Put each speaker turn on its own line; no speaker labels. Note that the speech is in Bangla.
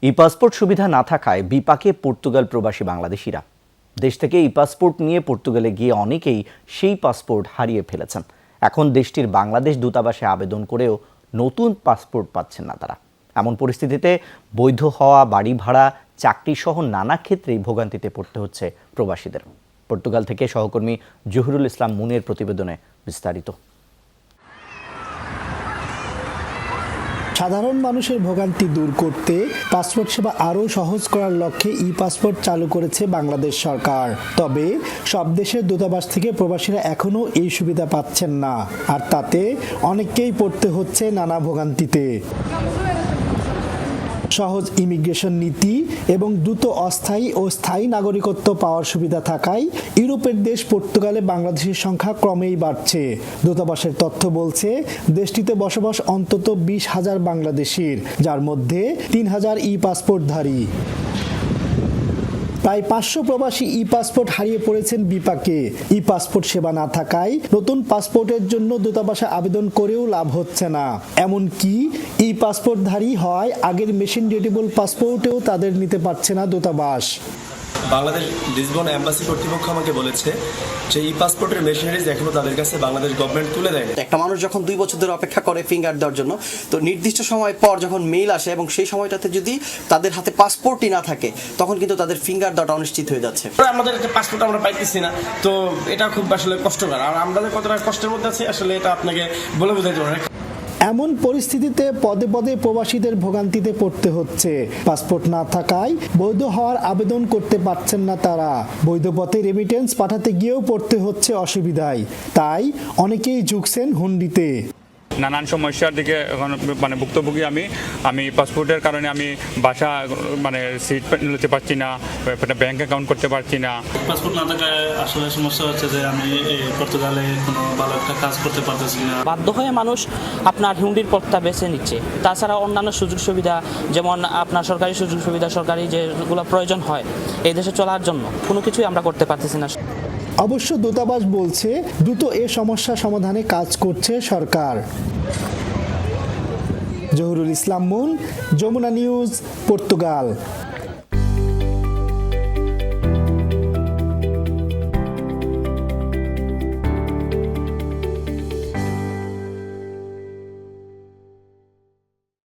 ই পাসপোর্ট সুবিধা না থাকায় বিপাকে পর্তুগাল প্রবাসী বাংলাদেশিরা। দেশ থেকে ই পাসপোর্ট নিয়ে পর্তুগালে গিয়ে অনেকেই সেই পাসপোর্ট হারিয়ে ফেলেছেন। এখন দেশটির বাংলাদেশ দূতাবাসে আবেদন করেও নতুন পাসপোর্ট পাচ্ছেন না তারা। এমন পরিস্থিতিতে বৈধ হওয়া, বাড়ি ভাড়া, চাকরি সহ নানা ক্ষেত্রেই ভোগান্তিতে পড়তে হচ্ছে প্রবাসীদের। পর্তুগাল থেকে সহকর্মী জহুরুল ইসলাম মুনের প্রতিবেদনে বিস্তারিত।
সাধারণ মানুষের ভোগান্তি দূর করতে পাসপোর্ট সেবা আরও সহজ করার লক্ষ্যে ই পাসপোর্ট চালু করেছে বাংলাদেশ সরকার। তবে সব দেশের দূতাবাস থেকে প্রবাসীরা এখনও এই সুবিধা পাচ্ছেন না, আর তাতে অনেককেই পড়তে হচ্ছে নানা ভোগান্তিতে। সহজ ইমিগ্রেশন নীতি এবং দ্রুত অস্থায়ী ও স্থায়ী নাগরিকত্ব পাওয়ার সুবিধা থাকায় ইউরোপের দেশ পর্তুগালে বাংলাদেশের সংখ্যা ক্রমেই বাড়ছে। দূতাবাসের তথ্য বলছে, দেশটিতে বসবাস অন্তত 20,000 বাংলাদেশির, যার মধ্যে 3,000 ই পাসপোর্টধারী। প্রায় 500 প্রবাসী ই পাসপোর্ট হারিয়ে পড়েছেন বিপাকে। ই পাসপোর্ট সেবা না থাকায় নতুন পাসপোর্টের জন্য দূতাবাসে আবেদন করেও লাভ হচ্ছে না। এমনকি ই পাসপোর্টধারী হয় আগের মেশিন রিডেবল পাসপোর্টেও তাদের নিতে পারছে না দূতাবাস।
বাংলাদেশ লিসবন এম্বাসি কর্তৃপক্ষ আমাকে বলেছে যে ই পাসপোর্টের মেশিনারিজ এখনো তাদের কাছে বাংলাদেশ গভর্নমেন্ট তুলে দেয়নি।
একটা মানুষ যখন 2 বছর ধরে অপেক্ষা করে ফিঙ্গার দেওয়ার জন্য, তো নির্দিষ্ট সময় পর যখন মেইল আসে এবং সেই সময়টাতে যদি তাদের হাতে পাসপোর্টই না থাকে, তখন কিন্তু তাদের ফিঙ্গার দেওয়াটা অনিশ্চিত হয়ে যাচ্ছে।
আমাদের একটা পাসপোর্ট আমরা পাইতেছি না, তো এটা খুব আসলে কষ্টকর। আর আমরা কতটা কষ্টের মধ্যে আছি আসলে এটা আপনাকে বলে বোঝাইতে পারবো না।
এমন পরিস্থিতিতে পদে পদে প্রবাসীদের ভোগান্তিতে পড়তে হচ্ছে। পাসপোর্ট না থাকায় বৈধ হওয়ার আবেদন করতে পারছেন না তারা। বৈধ পথে রেমিটেন্স পাঠাতে গিয়েও পড়তে হচ্ছে অসুবিধায়। তাই অনেকেই ঝুঁকছেন হুন্ডিতে।
নানান সমস্যার দিকে এখন ভুক্তভোগী আমি পাসপোর্টের কারণে আমি বাসা সিট নিতে পারছি না, একটা ব্যাংক অ্যাকাউন্ট করতে পারছি না।
পাসপোর্ট না থাকায় আসলে সমস্যা হচ্ছে যে আমি পর্তুগালে কোনো ভালো একটা কাজ করতে পারতেছি না।
বাধ্য হয়ে মানুষ আপনার হুন্ডির পথটা বেছে নিচ্ছে। তাছাড়া অন্যান্য সুযোগ সুবিধা, যেমন আপনার সরকারি সুযোগ সুবিধা, সরকারি যেগুলো প্রয়োজন হয় এই দেশে চলার জন্য, কোনো কিছুই আমরা করতে পারতেছি না।
অবশ্য দূতাবাস বলছে দ্রুত এ সমস্যা সমাধানে কাজ করছে সরকার। Zahurul Islam moon, Jamuna news, Portugal.